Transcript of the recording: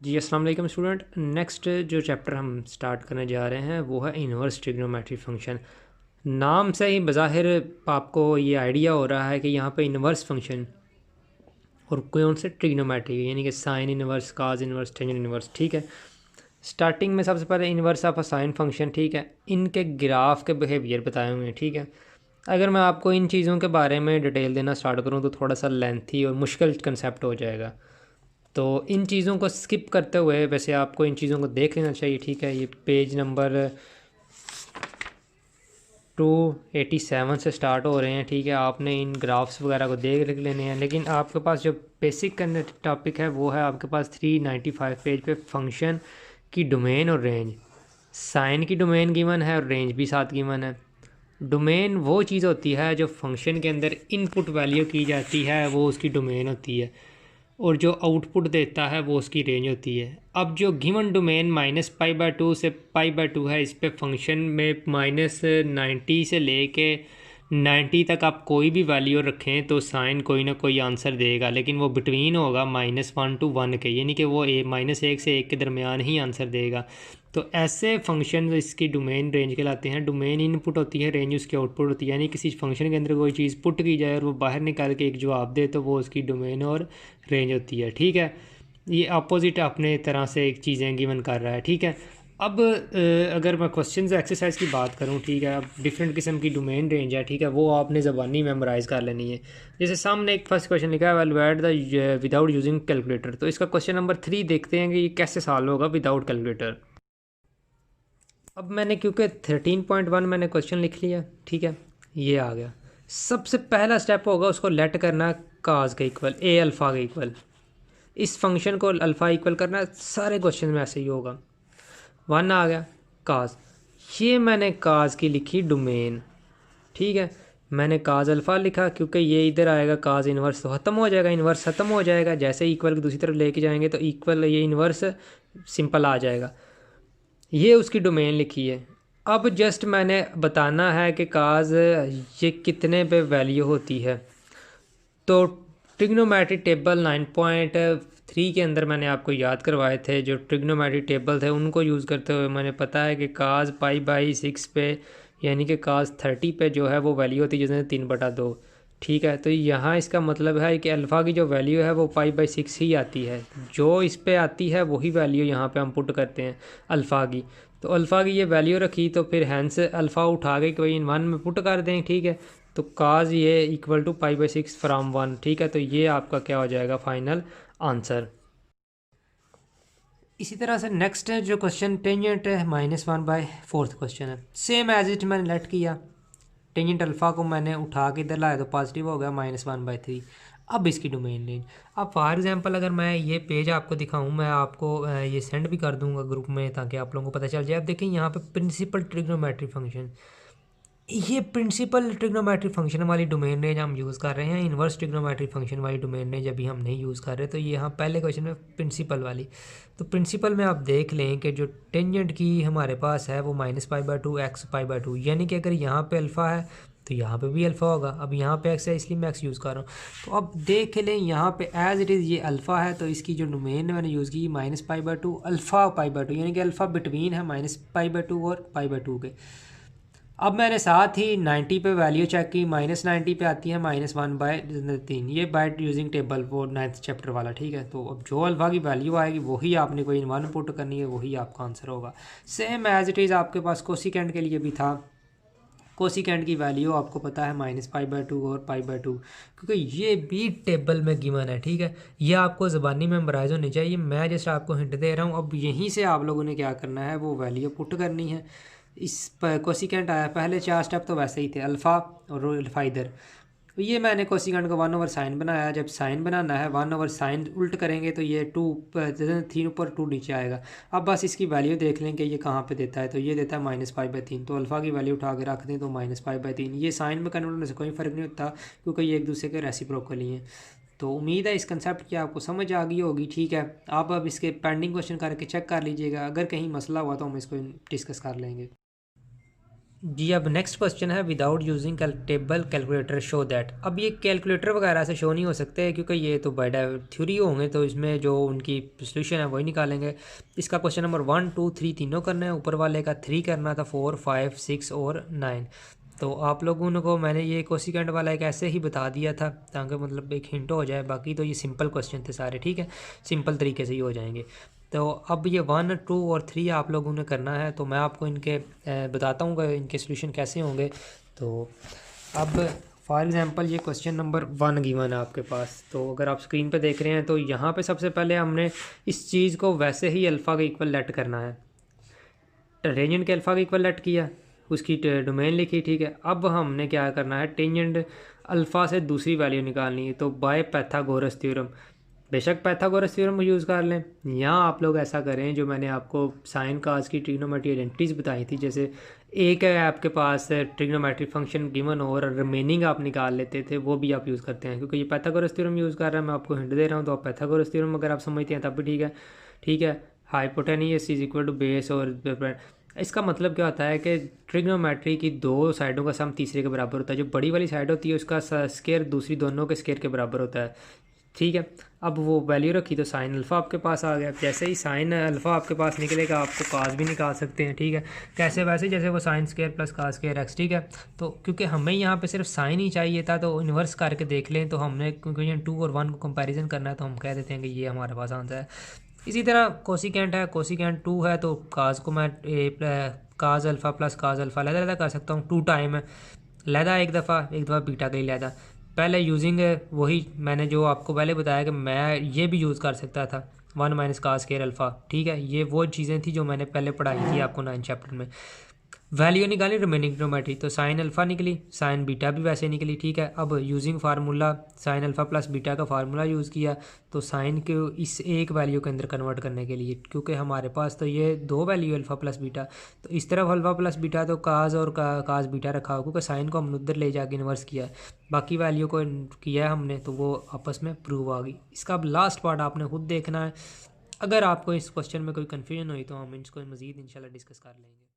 जी अस्सलाम वालेकुम student. Next जो चैप्टर हम स्टार्ट करने जा रहे हैं वो है इन्वर्स ट्रिग्नोमेट्री फंक्शन। नाम से ही बज़ाहिर आपको ये आइडिया हो रहा है कि यहाँ पे इन्वर्स फंक्शन और कौन से ट्रिग्नोमेट्री यानी कि साइन इन्वर्स, काज इन्वर्स, टेंजेंट इन्वर्स। ठीक है, स्टार्टिंग में सबसे पहले inverse of a sine function. ठीक है, इनके ग्राफ के बिहेवियर बताए हुए हैं। ठीक है, अगर मैं आपको इन चीज़ों के बारे में डिटेल देना स्टार्ट करूँ तो थोड़ा सा लेंथी और मुश्किल कंसेप्ट हो जाएगा, तो इन चीज़ों को स्किप करते हुए वैसे आपको इन चीज़ों को देख लेना चाहिए। ठीक है, ये पेज नंबर 287 से स्टार्ट हो रहे हैं। ठीक है, आपने इन ग्राफ्स वगैरह को देख लिख लेने हैं, लेकिन आपके पास जो बेसिक टॉपिक है वो है आपके पास 395 पेज पे फंक्शन की डोमेन और रेंज। साइन की डोमेन गिवन है और रेंज भी साथ गिवन है। डोमेन वो चीज़ होती है जो फंक्शन के अंदर इनपुट वैल्यू की जाती है, वो उसकी डोमेन होती है, और जो आउटपुट देता है वो उसकी रेंज होती है। अब जो गिवन डोमेन -π/2 से π/2 है, इस पे फंक्शन में -90 से लेके 90 तक आप कोई भी वैल्यू रखें तो साइन कोई ना कोई आंसर देगा, लेकिन वो बिटवीन होगा -1 to 1 के, यानी कि वो -1 से 1 के दरमियान ही आंसर देगा। तो ऐसे फंक्शन इसकी डोमेन रेंज कहलाते हैं। डोमेन इनपुट होती है, रेंज उसकी आउटपुट होती है, यानी किसी फंक्शन के अंदर कोई चीज़ पुट की जाए और वो बाहर निकाल के एक जवाब दे तो वो उसकी डोमेन और रेंज होती है। ठीक है, ये अपोजिट अपने तरह से एक चीज़ें गिवन कर रहा है। ठीक है, अब अगर मैं क्वेश्चन एक्सरसाइज की बात करूं, ठीक है, अब डिफरेंट किस्म की डोमेन रेंज है। ठीक है, वो आपने ज़बानी मेमोराइज़ कर लेनी है। जैसे सामने एक फर्स्ट क्वेश्चन लिखा है evaluate the without using calculator, तो इसका क्वेश्चन नंबर 3 देखते हैं कि ये कैसे सॉल्व होगा विदाउट कैलकुलेटर। अब मैंने क्योंकि 13.1 मैंने क्वेश्चन लिख लिया। ठीक है, ये आ गया। सबसे पहला स्टेप होगा उसको लेट करना काज के इक्वल, ए अल्फ़ा के इक्वल। इस फंक्शन को अल्फ़ा इक्वल करना, सारे क्वेश्चन में ऐसे ही होगा। 1 आ गया काज, ये मैंने काज की लिखी डोमेन। ठीक है, मैंने काज अल्फ़ा लिखा क्योंकि ये इधर आएगा काज इन्वर्स, तो ख़त्म हो जाएगा, इन्वर्स ख़त्म हो जाएगा। जैसे इक्वल की दूसरी तरफ लेके जाएंगे तो इक्वल ये इन्वर्स सिंपल आ जाएगा। ये उसकी डोमेन लिखी है। अब जस्ट मैंने बताना है कि काज ये कितने पे वैल्यू होती है। तो ट्रिग्नोमेट्री टेबल 9.3 के अंदर मैंने आपको याद करवाए थे, जो ट्रिग्नोमेट्री टेबल थे उनको यूज़ करते हुए मैंने पता है कि काज π/6 पे, यानी कि काज 30 पे जो है वो वैल्यू होती है जिसमें 3/2। ठीक है, तो यहाँ इसका मतलब है कि अल्फ़ा की जो वैल्यू है वो π/6 ही आती है। जो इस पे आती है वही वैल्यू यहाँ पे हम पुट करते हैं अल्फ़ा की। तो अल्फ़ा की ये वैल्यू रखी तो फिर हैंस अल्फ़ा उठा के कोई इन 1 में पुट कर दें। ठीक है, तो काज ये इक्वल टू π/6 फ्राम 1। ठीक है, तो ये आपका क्या हो जाएगा फाइनल आंसर। इसी तरह से नेक्स्ट जो क्वेश्चन टेंजेंट है -1/4 क्वेश्चन है, सेम एज इट मैंने लेट किया। टेंजेंट अल्फ़ा को मैंने उठा के इधर लाया तो पॉजिटिव हो गया -1/3। अब इसकी डोमेन रेंज, अब फॉर एग्जांपल अगर मैं ये पेज आपको दिखाऊं, मैं आपको ये सेंड भी कर दूंगा ग्रुप में ताकि आप लोगों को पता चल जाए। अब देखिए यहाँ पे प्रिंसिपल ट्रिग्नोमेट्री फंक्शन, ये प्रिंसिपल ट्रिग्नोमेट्री फंक्शन वाली डोमेन रेंज हम यूज़ कर रहे हैं। इन्वर्स ट्रिग्नोमेट्री फंक्शन वाली डोमेन रेंज अभी हम नहीं यूज़ कर रहे। तो ये यहाँ पहले क्वेश्चन में प्रिंसिपल वाली, तो प्रिंसिपल में आप देख लें कि जो टेंजेंट की हमारे पास है वो -π/2 x π/2, यानी कि अगर यहाँ पे अल्फ़ा है तो यहाँ पे भी अल्फ़ा होगा। अब यहाँ पे x है इसलिए मैं x यूज़ कर रहा हूँ। तो अब देख लें यहाँ पे एज इट इज़ ये अल्फ़ा है, तो इसकी जो डोमेन मैंने यूज़ की -π/2 अल्फ़ा π/2, यानी कि अल्फ़ा बिटवीन है -π/2 और π/2 के। अब मैंने साथ ही 90 पे वैल्यू चेक की, -90 पे आती है -1/3, ये बाय यूजिंग टेबल वो 9th चैप्टर वाला। ठीक है, तो अब जो अल्फ़ा की वैल्यू आएगी वही आपने कोई वन पुट करनी है, वही आपका आंसर होगा। सेम एज इट इज़ आपके पास कोसिकेंड के लिए भी था। कोसिकेंड की वैल्यू आपको पता है -π/2 और π/2, क्योंकि ये भी टेबल में गिवन है। ठीक है, ये आपको ज़बानी मेमोराइज होनी चाहिए। मैं जैसे आपको हिंट दे रहा हूँ, अब यहीं से आप लोगों ने क्या करना है, वो वैल्यू पुट करनी है। इस कोसिकेंट आया, पहले 4 स्टेप तो वैसे ही थे, अल्फ़ा और अल्फ़ा इधर। तो ये मैंने कोसिकेंट को 1/sin बनाया। जब साइन बनाना है 1/sin उल्ट करेंगे तो ये 2 3 ऊपर 2 नीचे आएगा। अब बस इसकी वैल्यू देख लें कि ये कहाँ पे देता है, तो ये देता है -π/3, तो अल्फ़ा की वैल्यू उठा के रख दें तो -π/3। ये साइन में कन्वर्ट होने से कोई फ़र्क नहीं होता क्योंकि ये एक दूसरे के रेसिप्रोकल ही हैं। तो उम्मीद है इस कंसेप्ट की आपको समझ आ गई होगी। ठीक है, आप अब इसके पेंडिंग क्वेश्चन करके चेक कर लीजिएगा, अगर कहीं मसला हुआ तो हम इसको डिस्कस कर लेंगे। जी अब नेक्स्ट क्वेश्चन है, without using table calculator show that. अब ये कैलकुलेटर वगैरह से शो नहीं हो सकते क्योंकि ये तो बाय थ्योरी होंगे, तो इसमें जो उनकी सोल्यूशन है वही निकालेंगे। इसका क्वेश्चन नंबर 1 2 3 तीनों करना है, ऊपर वाले का 3 करना था, 4 5 6 और 9। तो आप लोगों को मैंने ये कोसिकेंट वाला एक ऐसे ही बता दिया था ताकि मतलब एक हिंट हो जाए, बाकी तो ये सिंपल क्वेश्चन थे सारे, ठीक है, सिंपल तरीके से ही हो जाएंगे। तो अब ये 1 2 और 3 आप लोगों ने करना है, तो मैं आपको इनके बताता हूँ कि इनके सोल्यूशन कैसे होंगे। तो अब फॉर एग्ज़ाम्पल ये क्वेश्चन नंबर 1 गिवन है आपके पास, तो अगर आप स्क्रीन पे देख रहे हैं तो यहाँ पे सबसे पहले हमने इस चीज़ को वैसे ही अल्फ़ा के इक्वल लेट करना है, टेंजेंट के अल्फ़ा के इक्वल लेट किया, उसकी डोमेन लिखी, ठीक है। अब हमने क्या करना है, टेंजेंट अल्फ़ा से दूसरी वैल्यू निकालनी है, तो बाय पाइथागोरस थ्योरम, बेशक पाइथागोरस थ्योरम यूज़ कर लें। यहाँ आप लोग ऐसा करें जो मैंने आपको साइन काज की ट्रिग्नोमेट्री आइडेंटिटीज़ बताई थी, जैसे एक है आपके पास ट्रिग्नोमेट्रिक फंक्शन गिवन और रिमेनिंग आप निकाल लेते थे, वो भी आप यूज़ करते हैं क्योंकि ये पाइथागोरस थ्योरम यूज़ कर रहा है। मैं आपको हिंट दे रहा हूँ, तो आप पाइथागोरस थ्योरम अगर आप समझते हैं तब भी ठीक है, ठीक है। Hypotenuse is equal to base, और इसका मतलब क्या होता है कि ट्रिग्नोमेट्री की दो साइडों का सम तीसरे के बराबर होता है, जो बड़ी वाली साइड होती है उसका स्केयर दूसरी दोनों के स्केयर के बराबर होता है, ठीक है। अब वो वैल्यू रखी तो साइन अल्फ़ा आपके पास आ गया, जैसे ही साइन अल्फ़ा आपके पास निकलेगा आपको काज भी निकाल सकते हैं, ठीक है। कैसे, वैसे जैसे वो साइन स्केयर प्लस काज स्केयर एक्स, ठीक है। तो क्योंकि हमें यहाँ पे सिर्फ साइन ही चाहिए था तो इन्वर्स करके देख लें, तो हमने क्योंकि 2 और 1 को कंपैरिजन करना है तो हम कह देते हैं कि ये हमारे पास आंसर है। इसी तरह कोसिकेंट है, कोसिकेंट 2 है तो काज को मैं cos alpha plus cos alpha लहदा कर सकता हूँ, 2 टाइम है लहदा, एक दफ़ा बीटा का ही लहदा। पहले यूजिंग वही मैंने जो आपको पहले बताया कि मैं ये भी यूज़ कर सकता था 1 माइनस काज स्केयर अल्फ़ा, ठीक है। ये वो चीज़ें थी जो मैंने पहले पढ़ाई थी आपको 9 चैप्टर में। वैल्यू निकाली रिमेनिंग ट्रिग्नोमेट्री, तो साइन अल्फ़ा निकली, साइन बीटा भी वैसे निकली, ठीक है। अब using formula sine alpha plus beta का फार्मूला यूज़ किया, तो साइन को इस एक वैल्यू के अंदर कन्वर्ट करने के लिए, क्योंकि हमारे पास तो ये दो वैल्यू अल्फ़ा प्लस बीटा, तो इस तरफ अल्फ़ा प्लस बीटा तो काज और काज बीटा रखा हो, क्योंकि साइन को हमने उधर ले जाके इन्वर्स किया है, बाकी वैल्यू को किया है हमने, तो वो आपस में प्रूव आ गई। इसका अब लास्ट पार्ट आपने खुद देखना है। अगर आपको इस क्वेश्चन में कोई कन्फ्यूजन हुई तो हम इसको मज़ीद इंशाल्लाह डिस्कस कर लेंगे।